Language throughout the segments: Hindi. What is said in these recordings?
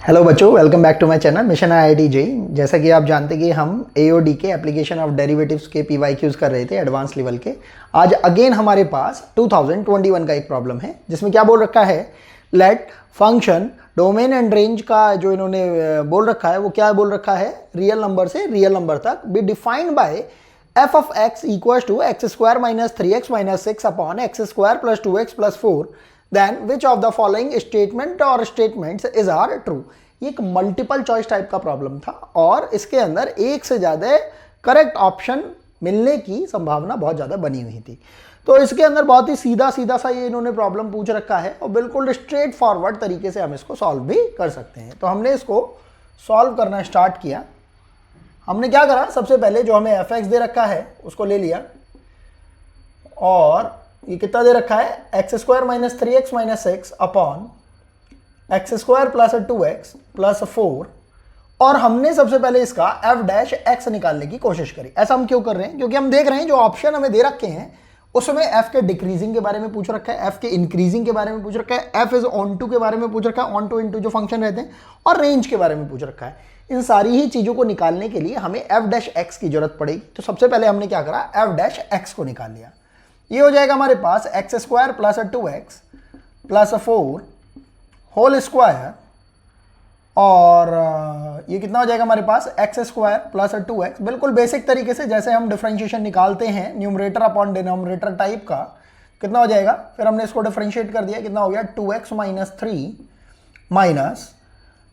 हेलो बच्चों, welcome back to my channel mission IIT JEE. जैसा कि आप जानते कि हम एओडी के एप्लीकेशन ऑफ डेरिवेटिव्स के पीवाईक्यूज कर रहे थे एडवांस लेवल के। आज अगेन हमारे पास 2021 का एक प्रॉब्लम है जिसमें क्या बोल रखा है, let function domain and range का जो इन्होंने बोल रखा है वो क्या बोल रखा है, रियल नंबर से रियल नंबर तक be defined by f of x equal to x square minus 3x minus 6 upon x square plus 2x plus 4 then which of the following statement और स्टेटमेंट्स इज आर ट्रू। ये एक मल्टीपल चॉइस टाइप का प्रॉब्लम था और इसके अंदर एक से ज़्यादा करेक्ट ऑप्शन मिलने की संभावना बहुत ज़्यादा बनी हुई थी। तो इसके अंदर बहुत ही सीधा सीधा सा ये इन्होंने प्रॉब्लम पूछ रखा है और बिल्कुल स्ट्रेट फॉरवर्ड तरीके से हम इसको सॉल्व भी कर सकते हैं। तो हमने इसको सॉल्व करना स्टार्ट किया। हमने क्या करा, सबसे पहले जो हमें एफ एक्स दे रखा है उसको ले लिया और ये कितना दे रखा है, x square minus 3x minus 6 upon x square plus 2x plus 4 और हमने सबसे पहले इसका एफ डैश एक्स निकालने की कोशिश करी। ऐसा हम क्यों कर रहे हैं, क्योंकि हम देख रहे हैं जो ऑप्शन हमें दे रखे हैं उसमें एफ के डिक्रीजिंग के बारे में पूछ रखा है, एफ के इंक्रीजिंग के बारे में पूछ रखा है, एफ इज ऑन टू के बारे में पूछ रखा है, ऑन टू इन टू जो फंक्शन रहते हैं, और रेंज के बारे में पूछ रखा है। इन सारी ही चीजों को निकालने के लिए हमें एफ डैश एक्स की जरूरत पड़ेगी। तो सबसे पहले हमने क्या करा, एफ डैश एक्स को निकाल लिया। ये हो जाएगा हमारे पास X square plus 2x plus 4 whole square और ये कितना हो जाएगा हमारे पास, एक्स स्क्वायर प्लस 2x, बिल्कुल बेसिक तरीके से जैसे हम डिफरेंशिएशन निकालते हैं न्यूमरेटर अपॉन डिनोमिनेटर टाइप का। कितना हो जाएगा, फिर हमने इसको डिफरेंशिएट कर दिया, कितना हो गया 2x minus 3 minus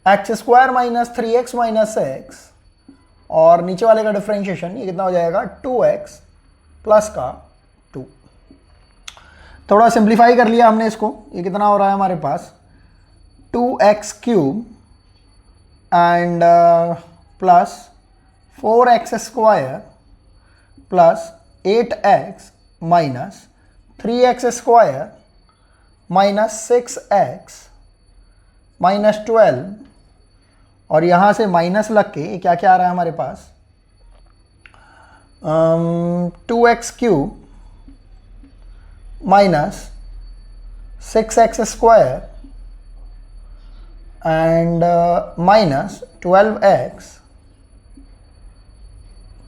x square minus 3x minus 6 और नीचे वाले का डिफरेंशिएशन ये कितना हो जाएगा 2x प्लस का 2। थोड़ा सिंप्लीफाई कर लिया हमने इसको, ये कितना हो रहा है हमारे पास 2x cube and plus 4x square plus 8x minus 3x square minus 6x minus 12 और यहाँ से माइनस लग के क्या क्या आ रहा है हमारे पास 2x cube minus 6x square and minus 12x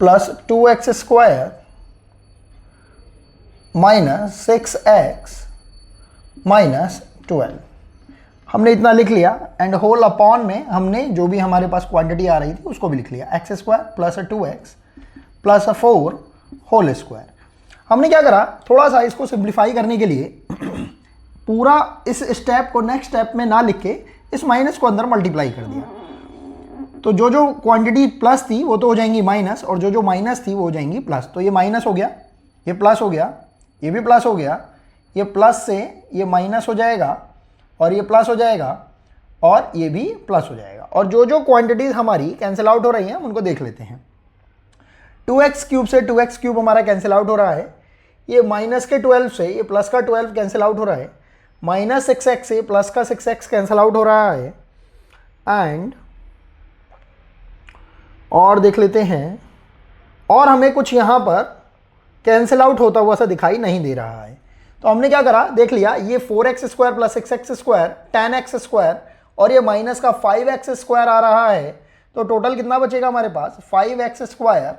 plus 2x square minus 6x minus 12। हमने इतना लिख लिया एंड होल अपॉन में हमने जो भी हमारे पास क्वांटिटी आ रही थी उसको भी लिख लिया, x square plus 2x plus 4 whole square. हमने क्या करा, थोड़ा सा इसको सिंप्लीफाई करने के लिए पूरा इस स्टेप को नेक्स्ट स्टेप में ना लिख के इस माइनस को अंदर मल्टीप्लाई कर दिया। तो जो जो क्वांटिटी प्लस थी वो तो हो जाएंगी माइनस और जो जो माइनस थी वो हो जाएंगी प्लस। तो ये माइनस हो गया, ये प्लस हो गया, ये भी प्लस हो गया, ये प्लस से ये माइनस हो जाएगा और ये प्लस हो जाएगा और ये भी प्लस हो जाएगा। और जो जो क्वांटिटीज हमारी कैंसिल आउट हो रही हैं उनको देख लेते हैं। 2x क्यूब से 2x क्यूब हमारा कैंसिल आउट हो रहा है, ये माइनस के 12 से ये प्लस का 12 कैंसिल आउट हो रहा है, माइनस 6x से प्लस का 6x कैंसिल आउट हो रहा है एंड और देख लेते हैं, और हमें कुछ यहाँ पर कैंसिल आउट होता हुआ सा दिखाई नहीं दे रहा है। तो हमने क्या करा, देख लिया, ये 4x square plus 6x square 10x square और ये माइनस का 5x स्क्वायर आ रहा है। तो टोटल कितना बचेगा हमारे पास 5x स्क्वायर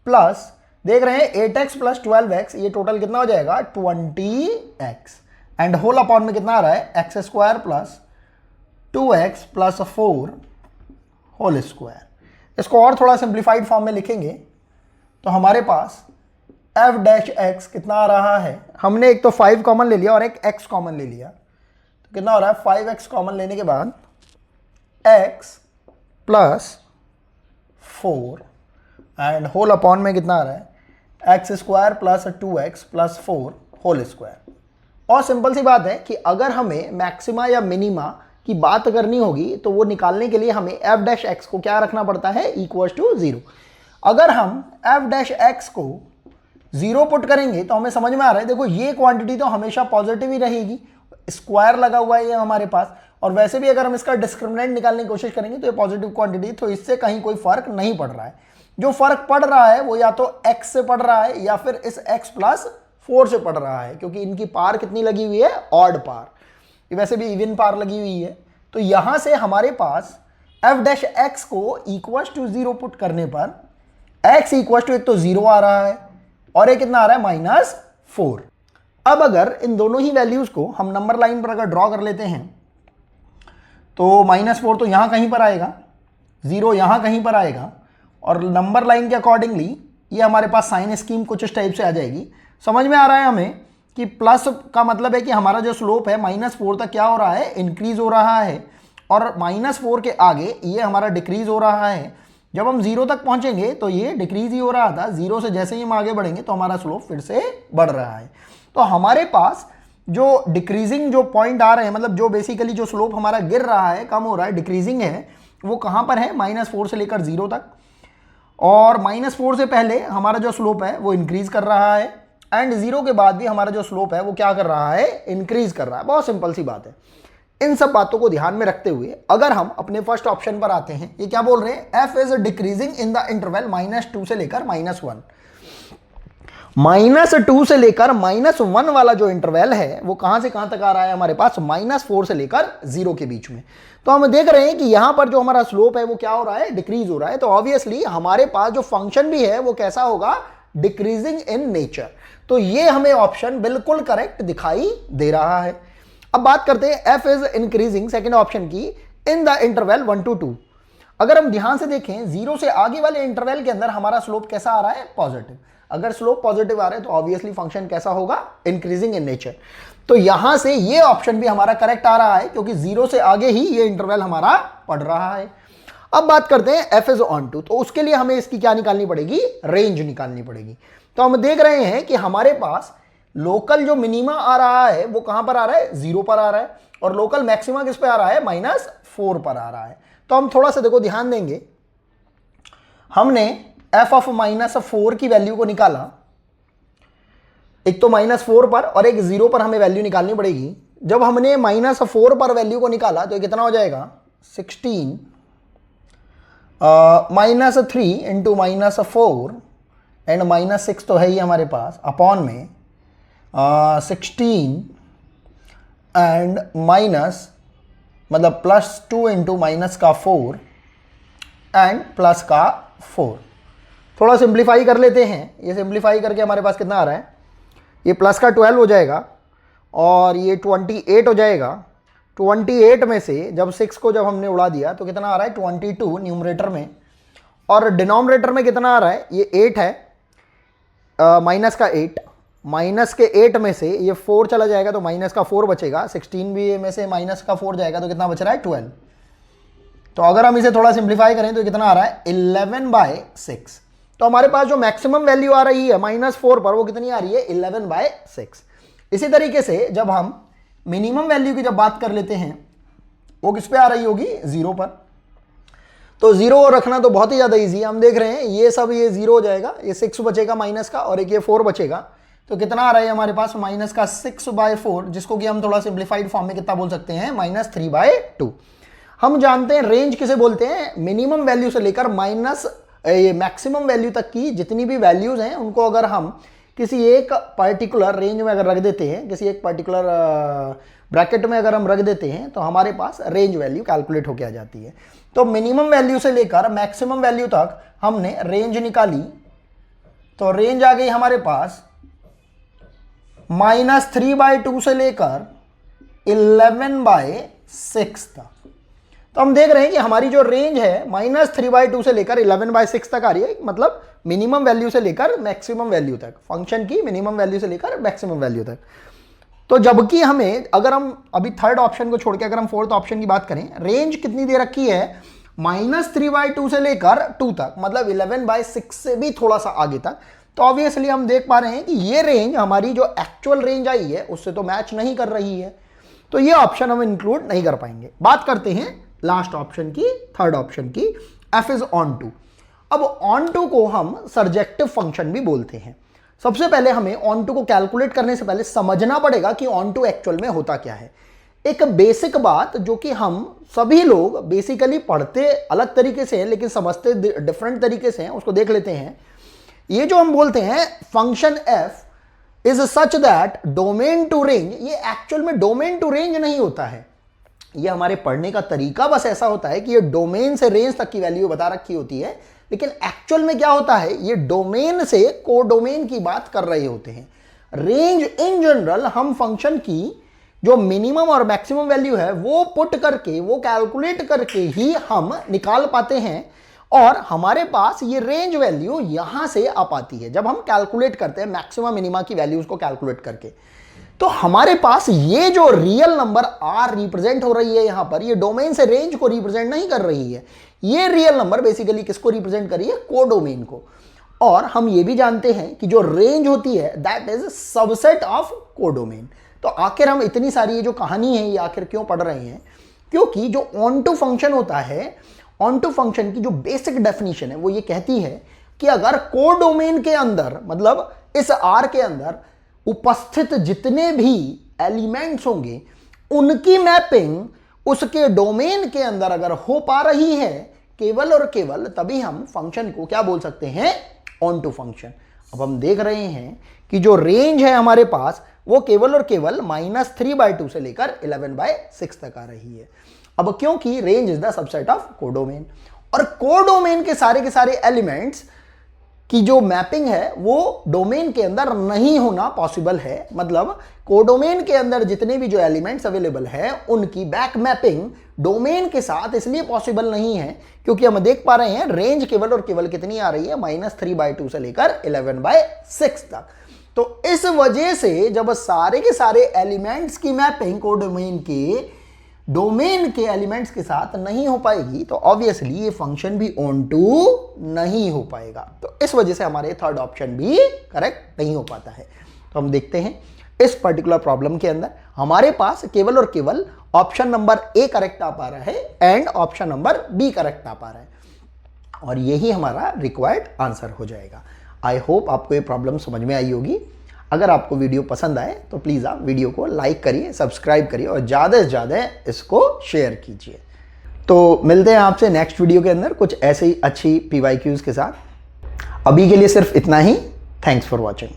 प्लस देख रहे हैं 8x प्लस 12x, ये टोटल कितना हो जाएगा 20x एंड होल अपॉन में कितना आ रहा है x square plus 2x plus 4 whole square. इसको और थोड़ा सिंप्लीफाइड फॉर्म में लिखेंगे तो हमारे पास f डैश x कितना आ रहा है, हमने एक तो 5 कॉमन ले लिया और एक x कॉमन ले लिया, तो कितना हो रहा है 5x कॉमन लेने के बाद x plus 4 and whole upon में कितना आ रहा है x square plus 2x plus 4 whole square. और सिंपल सी बात है कि अगर हमें मैक्सिमा या मिनिमा की बात करनी होगी तो वो निकालने के लिए हमें एफ डैश एक्स को क्या रखना पड़ता है, इक्वल टू 0। अगर हम एफ डैश एक्स को 0 पुट करेंगे तो हमें समझ में आ रहा है, देखो ये क्वांटिटी तो हमेशा पॉजिटिव ही रहेगी, स्क्वायर लगा हुआ है ये हमारे पास, और वैसे भी अगर हम इसका डिस्क्रिमिनेंट निकालने की कोशिश करेंगे तो ये पॉजिटिव क्वांटिटी, तो इससे कहीं कोई फर्क नहीं पड़ रहा है। जो फर्क पड़ रहा है वो या तो x से पड़ रहा है या फिर इस x प्लस 4 से पड़ रहा है, क्योंकि इनकी पार कितनी लगी हुई है, ऑड पार। ये वैसे भी इवन पार लगी हुई है, तो यहां से हमारे पास एफ डैश एक्स को इक्वल टू 0 पुट करने पर एक्स इक्वल टू एक तो 0 आ रहा है और एक कितना आ रहा है -4। अब अगर इन दोनों ही वैल्यूज को हम नंबर लाइन पर अगर ड्रॉ कर लेते हैं तो -4 तो यहां कहीं पर आएगा, 0 यहां कहीं पर आएगा और नंबर लाइन के अकॉर्डिंगली ये हमारे पास साइन स्कीम कुछ इस टाइप से आ जाएगी। समझ में आ रहा है हमें कि प्लस का मतलब है कि हमारा जो स्लोप है -4 तक क्या हो रहा है, इंक्रीज हो रहा है और -4 के आगे ये हमारा डिक्रीज हो रहा है। जब हम 0 तक पहुंचेंगे तो ये डिक्रीज ही हो रहा था, 0 से जैसे ही हम आगे बढ़ेंगे तो हमारा स्लोप फिर से बढ़ रहा है। तो हमारे पास जो डिक्रीजिंग जो पॉइंट आ रहे हैं, मतलब जो बेसिकली जो स्लोप हमारा गिर रहा है, कम हो रहा है, डिक्रीजिंग है, वो कहां पर है, -4 से लेकर 0 तक। और -4 से पहले हमारा जो स्लोप है वो इंक्रीज कर रहा है एंड 0 के बाद भी हमारा जो स्लोप है वो क्या कर रहा है, इंक्रीज कर रहा है। बहुत सिंपल सी बात है। इन सब बातों को ध्यान में रखते हुए अगर हम अपने फर्स्ट ऑप्शन पर आते हैं, ये क्या बोल रहे हैं, F is decreasing in the interval -2 से लेकर -1। -2 से लेकर -1 वाला जो इंटरवल है वो कहां से कहां तक आ रहा है हमारे पास, -4 से लेकर 0 के बीच में। तो हम देख रहे हैं कि यहां पर जो हमारा स्लोप है वो क्या हो रहा है, डिक्रीज हो रहा है। तो ऑब्वियसली हमारे पास जो फंक्शन भी है वो कैसा होगा, डिक्रीजिंग इन नेचर। तो ये हमें ऑप्शन बिल्कुल करेक्ट दिखाई दे रहा है। अब बात करते हैं F is increasing, second option की, इन द इंटरवल 1 to 2। अगर हम ध्यान से देखें 0 से आगे वाले इंटरवल के अंदर हमारा स्लोप कैसा आ रहा है, पॉजिटिव। अगर स्लोप पॉजिटिव आ रहा है तो ऑब्वियसली फंक्शन कैसा होगा, इंक्रीजिंग इन नेचर। तो यहां से ये ऑप्शन भी हमारा करेक्ट आ रहा है क्योंकि 0 से आगे ही ये इंटरवल हमारा पड़ रहा है। अब बात करते हैं एफ इज ऑन टू, तो उसके लिए हमें इसकी क्या निकालनी पड़ेगी, रेंज निकालनी पड़ेगी। तो हम देख रहे हैं कि हमारे पास लोकल जो मिनिमा आ रहा है वो कहां पर आ रहा है, 0 पर आ रहा है और लोकल मैक्सिमा किस पे आ रहा है, -4 पर आ रहा है। तो हम थोड़ा सा देखो ध्यान देंगे, हमने f ऑफ -4 की वैल्यू को निकाला, एक तो -4 पर और एक 0 पर हमें वैल्यू निकालनी पड़ेगी। जब हमने -4 पर वैल्यू को निकाला तो कितना हो जाएगा, 16 -3 इंटू -4 एंड -6 तो है ही हमारे पास, अपॉन में 16 एंड माइनस मतलब +2 इंटू -4 एंड +4। थोड़ा सिंप्लीफाई कर लेते हैं, ये सिंप्लीफाई करके हमारे पास कितना आ रहा है, ये प्लस का 12 हो जाएगा और ये 28 हो जाएगा। 28 में से जब 6 को जब हमने उड़ा दिया तो कितना आ रहा है, 22 न्यूमरेटर में, और डिनोमिनेटर में कितना आ रहा है, ये 8 है, माइनस का 8, माइनस के 8 में से ये 4 चला जाएगा तो माइनस का 4 बचेगा, 16 भी में से माइनस का 4 जाएगा तो कितना बच रहा है, 12। तो अगर हम इसे थोड़ा सिंप्लीफाई करें तो कितना आ रहा है, 11/6। तो हमारे पास जो मैक्सिमम वैल्यू आ रही है -4 पर वो कितनी आ रही है, 11/6। इसी तरीके से जब हम मिनिमम वैल्यू की जब बात कर लेते हैं वो किस पे आ रही होगी, 0 पर। तो 0 रखना तो बहुत ही ज़्यादा ईजी है। हम देख रहे हैं ये सब, ये 0 हो जाएगा, ये 6 बचेगा माइनस का और एक ये 4 बचेगा। तो कितना आ रहा है हमारे पास, -6/4, जिसको कि हम थोड़ा सिंप्लीफाइड फॉर्म में कितना बोल सकते हैं, -3/2। हम जानते हैं रेंज किसे बोलते हैं, मिनिमम वैल्यू से लेकर ये मैक्सिमम वैल्यू तक की जितनी भी वैल्यूज हैं उनको अगर हम किसी एक पर्टिकुलर रेंज में अगर रख देते हैं, किसी एक पर्टिकुलर ब्रैकेट में अगर हम रख देते हैं तो हमारे पास रेंज वैल्यू कैलकुलेट होकर आ जाती है। तो मिनिमम वैल्यू से लेकर मैक्सिमम वैल्यू तक हमने रेंज निकाली, तो रेंज आ गई हमारे पास -3/2 से लेकर 11/6 तक। तो हम देख रहे हैं कि हमारी जो रेंज है -3/2 से लेकर 11/6 तक आ रही है, मतलब मिनिमम वैल्यू से लेकर मैक्सिमम वैल्यू तक, फंक्शन की मिनिमम वैल्यू से लेकर मैक्सिमम वैल्यू तक। तो जबकि हमें, अगर हम अभी थर्ड ऑप्शन को छोड़ के अगर हम फोर्थ ऑप्शन की बात करें, रेंज कितनी दे रखी है, -3/2 से लेकर 2 तक, मतलब 11/6 से भी थोड़ा सा आगे तक। तो ऑब्वियसली हम देख पा रहे हैं कि ये रेंज हमारी जो एक्चुअल रेंज आई है उससे तो मैच नहीं कर रही है, तो ये ऑप्शन हम इंक्लूड नहीं कर पाएंगे। बात करते हैं लास्ट ऑप्शन की, थर्ड ऑप्शन की, एफ इज ऑन टू। अब ऑन टू को हम सर्जेक्टिव फंक्शन भी बोलते हैं। सबसे पहले हमें ऑन टू को कैलकुलेट करने से पहले समझना पड़ेगा कि ऑन टू एक्चुअल में होता क्या है। एक बेसिक बात जो कि हम सभी लोग बेसिकली पढ़ते अलग तरीके से हैं लेकिन समझते डिफरेंट तरीके से हैं, उसको देख लेते हैं। ये जो हम बोलते हैं function f is such that domain to range, ये एक्चुअल में डोमेन टू रेंज नहीं होता है। ये हमारे पढ़ने का तरीका बस ऐसा होता है कि ये डोमेन से रेंज तक की वैल्यू बता रखी होती है, लेकिन एक्चुअल में क्या होता है, ये डोमेन से कोडोमेन की बात कर रहे होते हैं। रेंज इन जनरल हम फंक्शन की जो मिनिमम और मैक्सिमम वैल्यू है वो पुट करके, वो कैलकुलेट करके ही हम निकाल पाते हैं, और हमारे पास ये रेंज वैल्यू यहां से आ पाती है जब हम कैलकुलेट करते हैं मैक्सिमम मिनिमा की वैल्यूज को कैलकुलेट करके। तो हमारे पास ये जो रियल नंबर आर रिप्रेजेंट हो रही है यहां पर, ये डोमेन से रेंज को रिप्रेजेंट नहीं कर रही है, ये रियल नंबर बेसिकली किसको रिप्रेजेंट कर रही है, कोडोमेन को। और हम ये भी जानते हैं कि जो रेंज होती है that is subset of codomain. तो आखिर हम इतनी सारी ये जो कहानी है ये आखिर क्यों पढ़ रहे हैं, क्योंकि जो ऑन टू फंक्शन होता है, ऑन टू फंक्शन की जो बेसिक डेफिनेशन है वो ये कहती है कि अगर कोडोमेन के अंदर, मतलब इस आर के अंदर उपस्थित जितने भी एलिमेंट्स होंगे उनकी मैपिंग उसके डोमेन के अंदर अगर हो पा रही है केवल और केवल, तभी हम फंक्शन को क्या बोल सकते हैं, ऑन टू फंक्शन। अब हम देख रहे हैं कि जो रेंज है हमारे पास वो केवल और केवल -3/2 से लेकर 11/6 तक आ रही है। अब क्योंकि range is the subset of codomain, और कोडोमेन के सारे एलिमेंट्स की जो मैपिंग है वो डोमेन के अंदर नहीं होना पॉसिबल है। मतलब कोडोमेन के अंदर जितने भी जो एलिमेंट्स अवेलेबल है उनकी बैक मैपिंग डोमेन के साथ इसलिए पॉसिबल नहीं है क्योंकि हम देख पा रहे हैं रेंज केवल और केवल कितनी आ रही है, -3/2 से लेकर 11/6 तक। तो इस वजह से जब सारे के सारे एलिमेंट्स की मैपिंग कोडोमेन के डोमेन के एलिमेंट्स के साथ नहीं हो पाएगी तो ऑब्वियसली ये फंक्शन भी ऑन टू नहीं हो पाएगा। तो इस वजह से हमारे थर्ड ऑप्शन भी करेक्ट नहीं हो पाता है। तो हम देखते हैं इस पर्टिकुलर प्रॉब्लम के अंदर हमारे पास केवल और केवल ऑप्शन नंबर ए करेक्ट आ पा रहा है and option number B correct आ पा रहा है, और यही हमारा रिक्वायर्ड आंसर हो जाएगा। आई होप आपको ये प्रॉब्लम समझ में आई होगी। अगर आपको वीडियो पसंद आए तो प्लीज़ आप वीडियो को लाइक करिए, सब्सक्राइब करिए और ज़्यादा से ज़्यादा इसको शेयर कीजिए। तो मिलते हैं आपसे नेक्स्ट वीडियो के अंदर कुछ ऐसे ही अच्छी PYQs के साथ। अभी के लिए सिर्फ इतना ही। Thanks for watching.